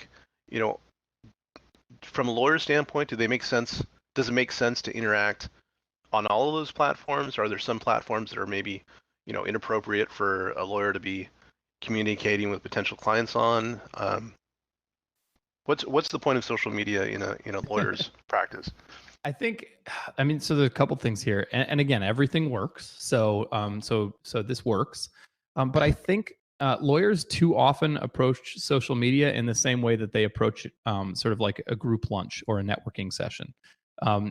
from a lawyer standpoint, do they make sense? Does it make sense to interact on all of those platforms? Are there some platforms that are maybe inappropriate for a lawyer to be communicating with potential clients on? What's the point of social media in a lawyer's practice? I think, so there's a couple things here, and again, everything works. So this works, but I think lawyers too often approach social media in the same way that they approach sort of like a group lunch or a networking session,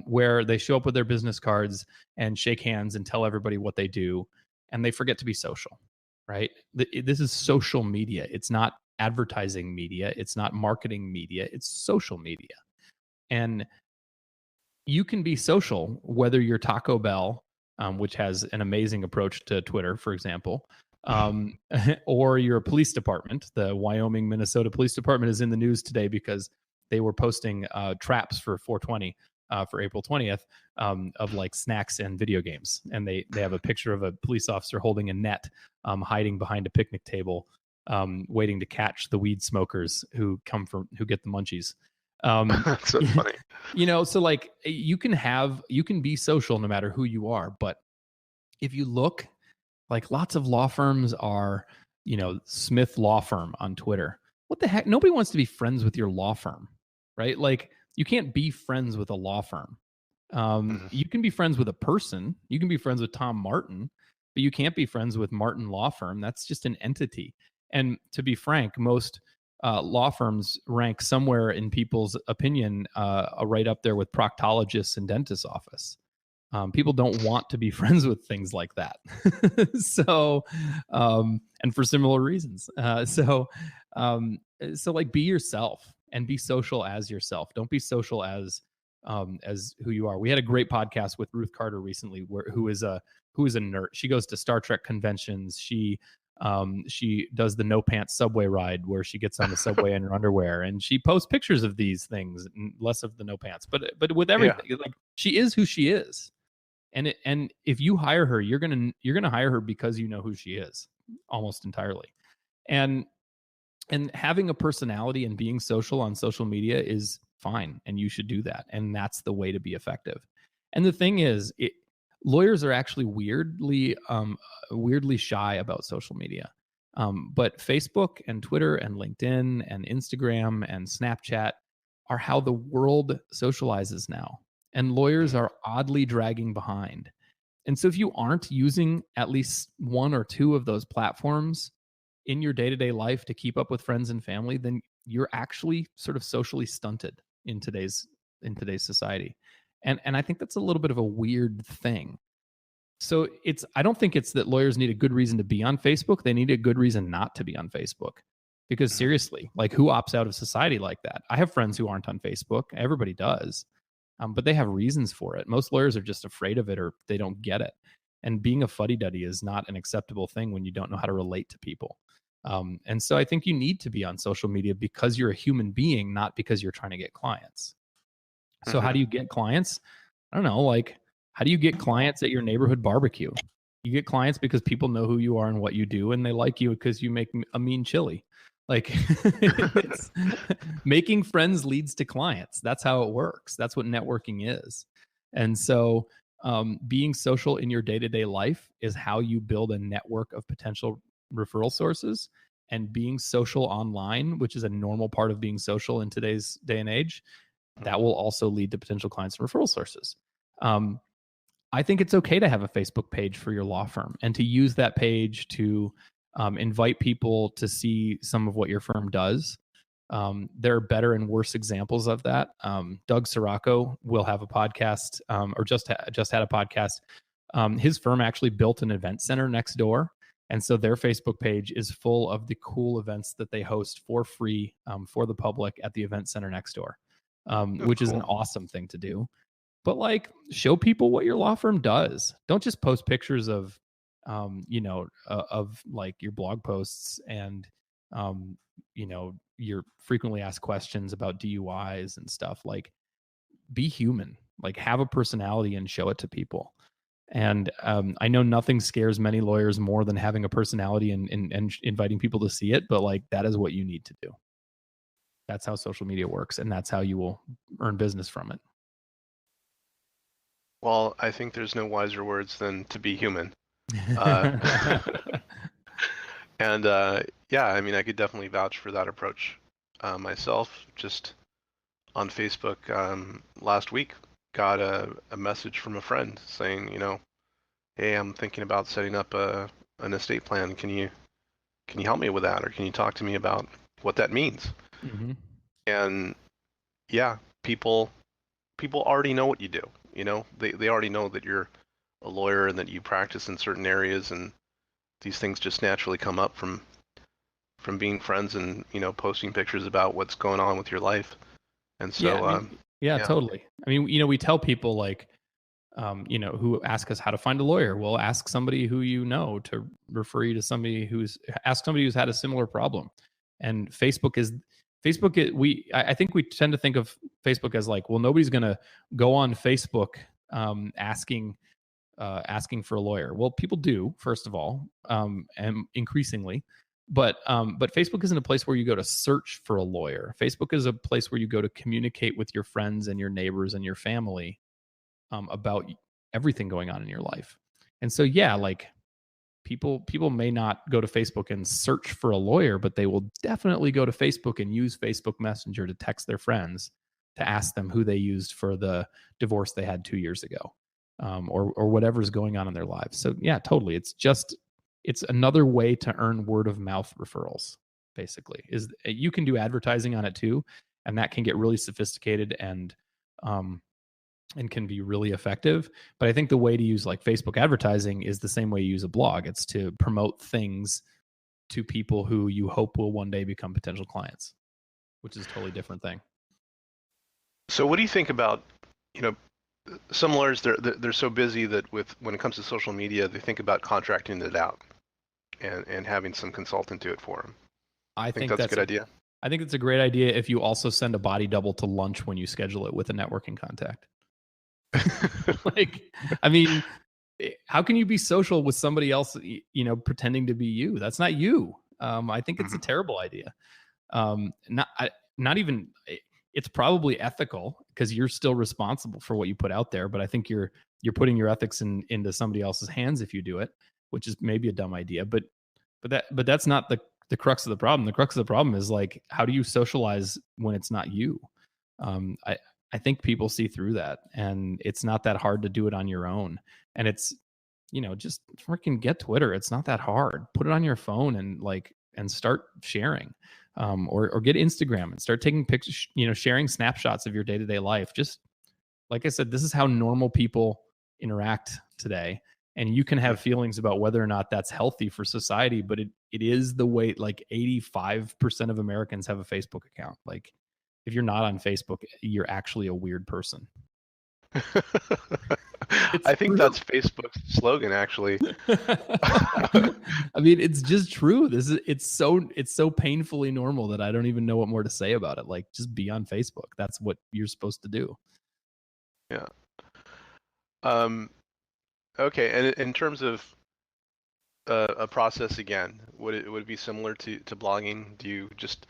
where they show up with their business cards and shake hands and tell everybody what they do, and they forget to be social, right? This is social media. It's not advertising media. It's not marketing media. It's social media. And you can be social whether you're Taco Bell, which has an amazing approach to Twitter, for example, or you're a police department. The Wyoming, Minnesota Police Department is in the news today because they were posting traps for 420 for April 20th of like snacks and video games. And they have a picture of a police officer holding a net hiding behind a picnic table waiting to catch the weed smokers who get the munchies. That's so funny. So like you can be social no matter who you are, but if you look, like lots of law firms are, Smith Law Firm on Twitter. What the heck? Nobody wants to be friends with your law firm, right? Like you can't be friends with a law firm. You can be friends with a person. You can be friends with Tom Martin, but you can't be friends with Martin Law Firm. That's just an entity. And to be frank, most law firms rank somewhere in people's opinion right up there with proctologists and dentist's office. People don't want to be friends with things like that. So, and for similar reasons. So like be yourself and be social as yourself. Don't be social as who you are. We had a great podcast with Ruth Carter recently, who is a nerd. She goes to Star Trek conventions. She does the no pants subway ride where she gets on the subway in her underwear, and she posts pictures of these things, less of the no pants, but with everything, like she is who she is. And if you hire her, you're gonna hire her because you know who she is almost entirely. And having a personality and being social on social media is fine, and you should do that. And that's the way to be effective. And the thing is, lawyers are actually weirdly shy about social media. But Facebook and Twitter and LinkedIn and Instagram and Snapchat are how the world socializes now. And lawyers are oddly dragging behind. And so if you aren't using at least one or two of those platforms in your day-to-day life to keep up with friends and family, then you're actually sort of socially stunted in today's society. And I think that's a little bit of a weird thing. So I don't think it's that lawyers need a good reason to be on Facebook. They need a good reason not to be on Facebook. Because seriously, like who opts out of society like that? I have friends who aren't on Facebook. Everybody does. But they have reasons for it. Most lawyers are just afraid of it, or they don't get it. And being a fuddy-duddy is not an acceptable thing when you don't know how to relate to people. And so I think you need to be on social media because you're a human being, not because you're trying to get clients. So how do you get clients? I don't know, like how do you get clients at your neighborhood barbecue? You get clients because people know who you are and what you do, and they like you because you make a mean chili. Like making friends leads to clients. That's how it works. That's what networking is. And so being social in your day-to-day life is how you build a network of potential referral sources. And being social online, which is a normal part of being social in today's day and age, that will also lead to potential clients and referral sources. I think it's okay to have a Facebook page for your law firm and to use that page to invite people to see some of what your firm does. There are better and worse examples of that. Doug Sirocco will have a podcast, or just had a podcast. His firm actually built an event center next door. And so their Facebook page is full of the cool events that they host for free for the public at the event center next door, which is an awesome thing to do. But like, show people what your law firm does. Don't just post pictures of, of like your blog posts and, your frequently asked questions about DUIs and stuff. Like, be human. Like, have a personality and show it to people. And I know nothing scares many lawyers more than having a personality and inviting people to see it, but like that is what you need to do. That's how social media works, and that's how you will earn business from it. Well, I think there's no wiser words than to be human. And yeah, I mean, I could definitely vouch for that approach myself. Just on Facebook last week, got a message from a friend saying, hey, I'm thinking about setting up an estate plan. Can you help me with that, or can you talk to me about what that means? Mm-hmm. And yeah, people already know what you do. They already know that you're a lawyer and that you practice in certain areas, and these things just naturally come up from being friends and posting pictures about what's going on with your life. And so yeah, totally. I mean, we tell people like who ask us how to find a lawyer. We'll ask somebody who to refer you to somebody who's had a similar problem. And I think we tend to think of Facebook as like, well, nobody's going to go on Facebook asking for a lawyer. Well, people do, first of all, and increasingly. But Facebook isn't a place where you go to search for a lawyer. Facebook is a place where you go to communicate with your friends and your neighbors and your family about everything going on in your life. And so, yeah, like people may not go to Facebook and search for a lawyer, but they will definitely go to Facebook and use Facebook Messenger to text their friends to ask them who they used for the divorce they had 2 years ago, or whatever's going on in their lives. So yeah, totally. It's another way to earn word of mouth referrals. Basically, is you can do advertising on it too, and that can get really sophisticated and can be really effective. But I think the way to use like Facebook advertising is the same way you use a blog. It's to promote things to people who you hope will one day become potential clients, which is a totally different thing. So what do you think about, some lawyers, they're so busy that when it comes to social media, they think about contracting it out and having some consultant do it for them. I think that's a good idea. I think it's a great idea if you also send a body double to lunch when you schedule it with a networking contact. Like, I mean, how can you be social with somebody else, pretending to be you? That's not you. I think it's a terrible idea. Not even, it's probably ethical because you're still responsible for what you put out there. But I think you're putting your ethics into somebody else's hands if you do it, which is maybe a dumb idea. But that's not the crux of the problem. The crux of the problem is like, how do you socialize when it's not you? I think people see through that, and it's not that hard to do it on your own. And it's, just freaking get Twitter. It's not that hard. Put it on your phone and start sharing, or get Instagram and start taking pictures, sharing snapshots of your day-to-day life. Just like I said, this is how normal people interact today. And you can have feelings about whether or not that's healthy for society, but it is the way. Like 85% of Americans have a Facebook account. Like, if you're not on Facebook, you're actually a weird person. I think that's Facebook's slogan, actually. I mean, it's just true. It's so painfully normal that I don't even know what more to say about it. Like, just be on Facebook. That's what you're supposed to do. Yeah. Okay. And in terms of a process, again, would it be similar to blogging? Do you just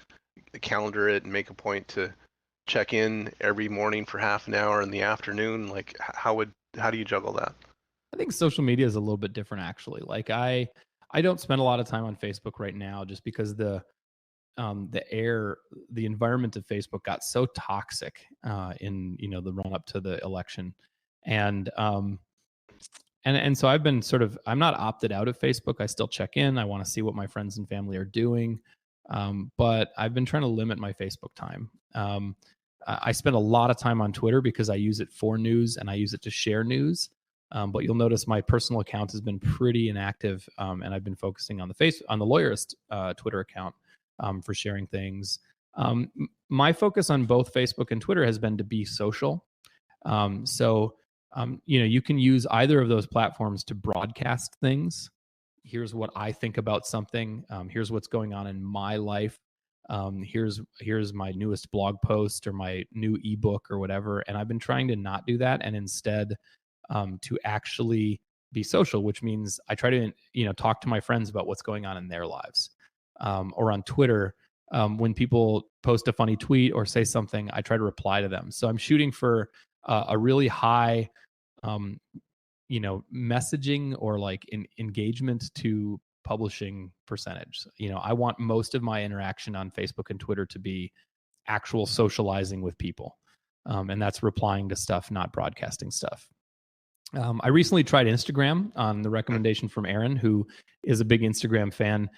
calendar it and make a point to check in every morning for half an hour in the afternoon? Like, how do you juggle that? I think social media is a little bit different, actually. Like, I don't spend a lot of time on Facebook right now just because the environment of Facebook got so toxic in the run up to the election, and so I've been I'm not opted out of Facebook. I still check in. I want to see what my friends and family are doing. But I've been trying to limit my Facebook time. I spend a lot of time on Twitter because I use it for news and I use it to share news. But you'll notice my personal account has been pretty inactive, and I've been focusing on the Lawyerist Twitter account for sharing things. My focus on both Facebook and Twitter has been to be social. You can use either of those platforms to broadcast things. Here's what I think about something. Here's what's going on in my life. Here's my newest blog post or my new ebook or whatever. And I've been trying to not do that, and instead to actually be social, which means I try to talk to my friends about what's going on in their lives. Or on Twitter, when people post a funny tweet or say something, I try to reply to them. So I'm shooting for a really high messaging or like engagement to publishing percentage. I want most of my interaction on Facebook and Twitter to be actual socializing with people. And that's replying to stuff, not broadcasting stuff. I recently tried Instagram on the recommendation from Aaron, who is a big Instagram fan,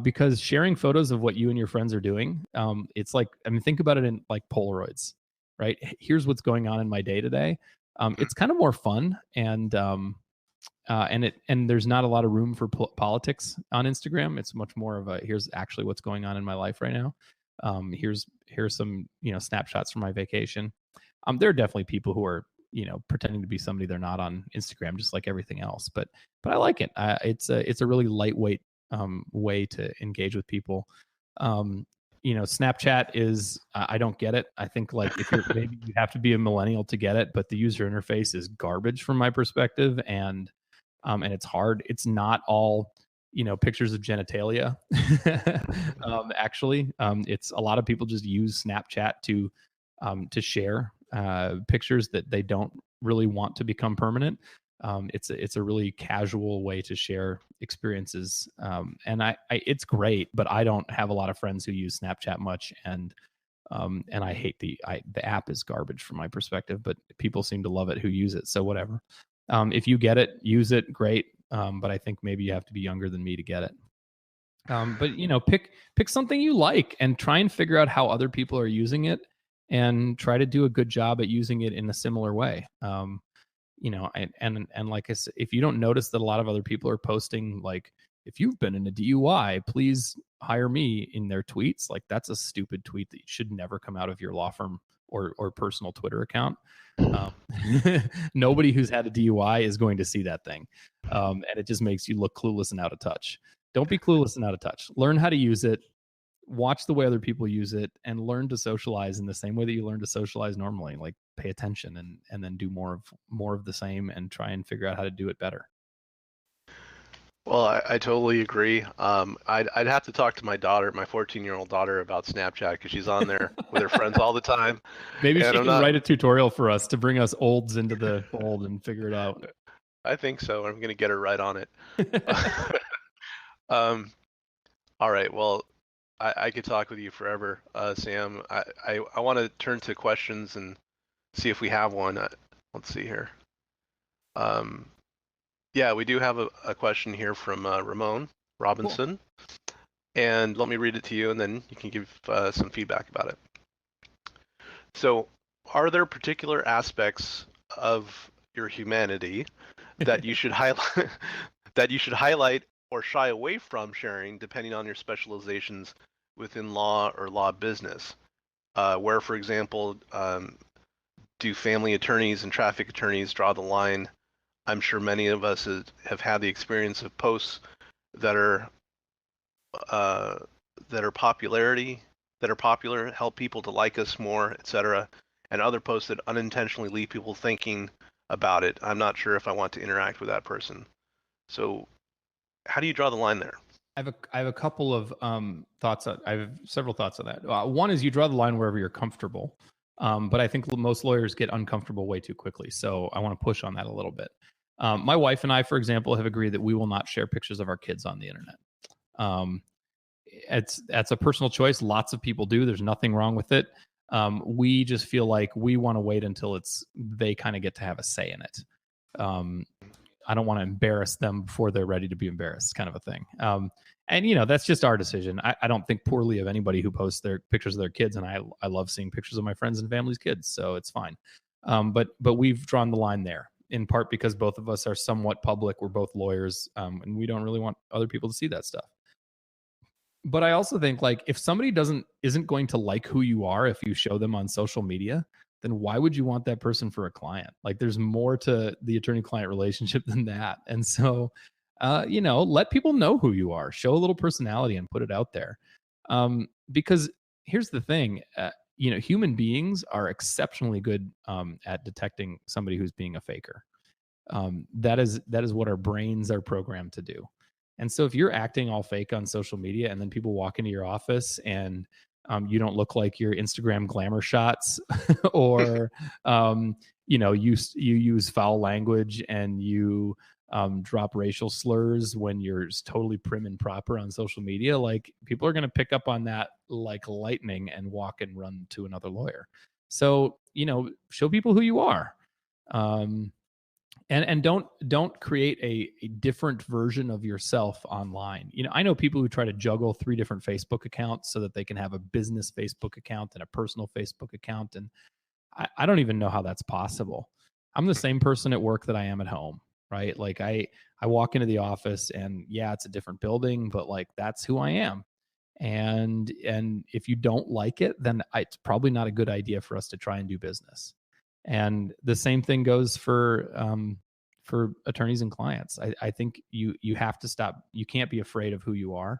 because sharing photos of what you and your friends are doing, it's like, think about it in like Polaroids, right? Here's what's going on in my day today. It's kind of more fun, and there's not a lot of room for politics on Instagram. It's much more of a, here's actually what's going on in my life right now. Here's some snapshots from my vacation. There are definitely people who are pretending to be somebody they're not on Instagram, just like everything else. But I like it. It's a really lightweight way to engage with people. Snapchat is, I don't get it. I think like if you're maybe you have to be a millennial to get it, but the user interface is garbage from my perspective, and it's hard. It's not all pictures of genitalia. Actually, it's a lot of people just use Snapchat to share pictures that they don't really want to become permanent. It's a really casual way to share experiences, and it's great. But I don't have a lot of friends who use Snapchat much, and I hate the app is garbage from my perspective. But people seem to love it who use it, so whatever. If you get it, use it, great. But I think maybe you have to be younger than me to get it. But pick something you like and try and figure out how other people are using it, and try to do a good job at using it in a similar way. And like I said, if you don't notice that a lot of other people are posting like, if you've been in a DUI, please hire me in their tweets, like that's a stupid tweet that should never come out of your law firm or personal Twitter account. Nobody who's had a DUI is going to see that thing. And it just makes you look clueless and out of touch. Don't be clueless and out of touch. Learn how to use it. Watch the way other people use it, and learn to socialize in the same way that you learn to socialize normally. Like pay attention and then do more of the same, and try and figure out how to do it better. Well, I totally agree. I'd have to talk to my daughter, my 14-year-old daughter, about Snapchat, because she's on there with her friends all the time. Maybe she can write a tutorial for us to bring us olds into the fold and figure it out. I think so. I'm going to get her right on it. All right. Well, I could talk with you forever, Sam. I want to turn to questions and see if we have one. Let's see here. Yeah, we do have a question here from Ramon Robinson. Cool. And let me read it to you, and then you can give some feedback about it. So, are there particular aspects of your humanity that you should highlight or shy away from sharing, depending on your specializations within law or law business? Where, for example, do family attorneys and traffic attorneys draw the line? I'm sure many of us have had the experience of posts that are popular, help people to like us more, etc., and other posts that unintentionally leave people thinking about it. I'm not sure if I want to interact with that person. So, how do you draw the line there? I have a couple of thoughts. I have several thoughts on that. One is you draw the line wherever you're comfortable, but I think most lawyers get uncomfortable way too quickly. So I want to push on that a little bit. My wife and I, for example, have agreed that we will not share pictures of our kids on the internet. That's a personal choice. Lots of people do. There's nothing wrong with it. We just feel like we want to wait until they kind of get to have a say in it. I don't want to embarrass them before they're ready to be embarrassed, kind of a thing. And that's just our decision. I don't think poorly of anybody who posts their pictures of their kids, and I love seeing pictures of my friends and family's kids, so it's fine. But we've drawn the line there, in part because both of us are somewhat public. We're both lawyers, and we don't really want other people to see that stuff. But I also think, like, if somebody isn't going to like who you are if you show them on social media, then why would you want that person for a client? Like, there's more to the attorney-client relationship than that. And so, let people know who you are. Show a little personality and put it out there. Because here's the thing, human beings are exceptionally good at detecting somebody who's being a faker. That is what our brains are programmed to do. And so if you're acting all fake on social media, and then people walk into your office and you don't look like your Instagram glamour shots, or you use foul language, and you drop racial slurs when you're totally prim and proper on social media, like, people are going to pick up on that like lightning and walk and run to another lawyer. So show people who you are. And don't create a different version of yourself online. I know people who try to juggle 3 different Facebook accounts so that they can have a business Facebook account and a personal Facebook account. And I don't even know how that's possible. I'm the same person at work that I am at home, right? Like, I walk into the office, and yeah, it's a different building, but like, that's who I am. And if you don't like it, then it's probably not a good idea for us to try and do business. And the same thing goes for attorneys and clients. I think you have to stop. You can't be afraid of who you are,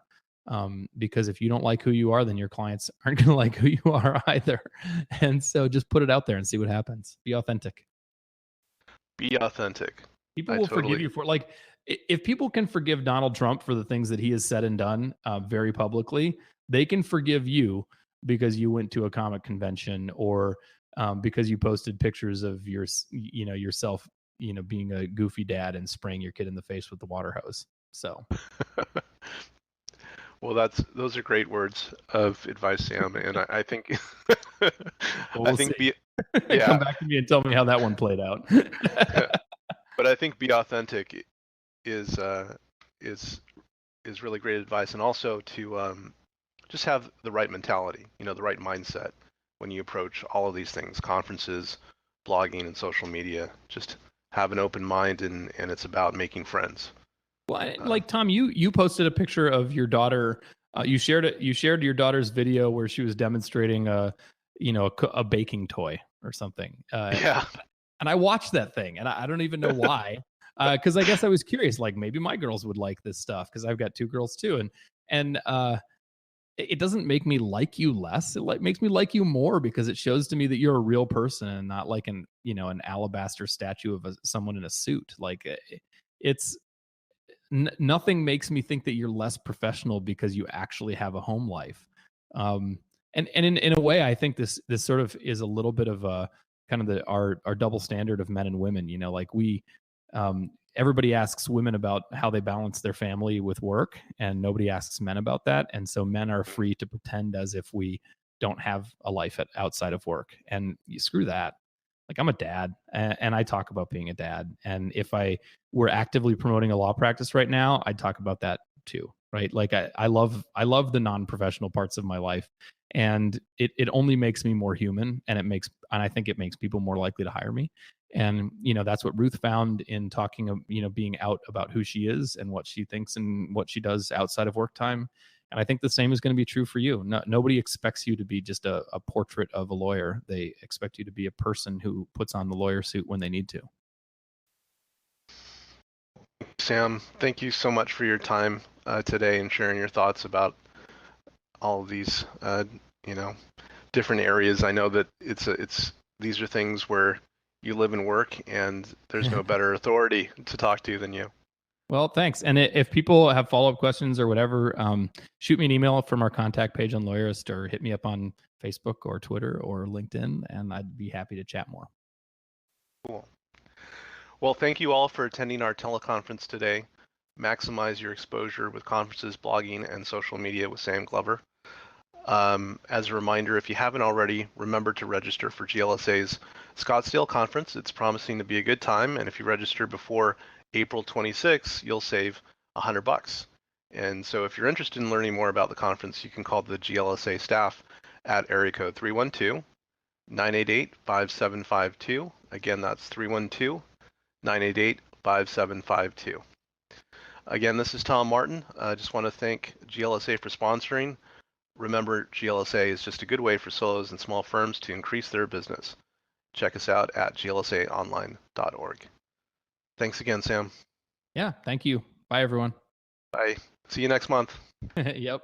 because if you don't like who you are, then your clients aren't going to like who you are either. And so just put it out there and see what happens. Be authentic. Be authentic. People will forgive you for, like, if people can forgive Donald Trump for the things that he has said and done very publicly, they can forgive you because you went to a comic convention or because you posted pictures of yourself, being a goofy dad and spraying your kid in the face with the water hose. So, Well, those are great words of advice, Sam, and I think well, I we'll think see. Come yeah, back to me and tell me how that one played out. but I think be authentic is uh, is is really great advice, and also to just have the right mentality, the right mindset when you approach all of these things, conferences, blogging, and social media. Just have an open mind, and it's about making friends. Well, like Tom, you posted a picture of your daughter. You shared it. You shared your daughter's video where she was demonstrating a baking toy or something. Yeah. And I watched that thing, and I don't even know why. Because I guess I was curious, like maybe my girls would like this stuff because I've got two girls too, and it doesn't make me like you less. It makes me like you more because it shows to me that you're a real person and not like an alabaster statue of someone in a suit. Like it's nothing makes me think that you're less professional because you actually have a home life. And in a way, I think this sort of is a little bit of a kind of our double standard of men and women. Like everybody asks women about how they balance their family with work, and nobody asks men about that. And so men are free to pretend as if we don't have a life outside of work, and you screw that. Like I'm a dad, and I talk about being a dad. And if I were actively promoting a law practice right now, I'd talk about that too, right? Like I love the non-professional parts of my life, and it only makes me more human, and I think it makes people more likely to hire me. And that's what Ruth found in talking, being out about who she is and what she thinks and what she does outside of work time. And I think the same is going to be true for you. Nobody expects you to be just a portrait of a lawyer. They expect you to be a person who puts on the lawyer suit when they need to. Sam, thank you so much for your time today and sharing your thoughts about all of these, different areas. I know that these are things where you live and work, and there's no better authority to talk to than you. Well, thanks. And if people have follow-up questions or whatever, shoot me an email from our contact page on Lawyerist, or hit me up on Facebook or Twitter or LinkedIn, and I'd be happy to chat more. Cool. Well, thank you all for attending our teleconference today. Maximize your exposure with conferences, blogging, and social media with Sam Glover. As a reminder, if you haven't already, remember to register for GLSA's Scottsdale conference. It's promising to be a good time, and if you register before April 26th, you'll save $100. And so if you're interested in learning more about the conference, you can call the GLSA staff at area code 312-988-5752. Again, that's 312-988-5752. Again, this is Tom Martin. I just want to thank GLSA for sponsoring. Remember, GLSA is just a good way for solos and small firms to increase their business. Check us out at glsaonline.org. Thanks again, Sam. Yeah, thank you. Bye, everyone. Bye. See you next month. Yep.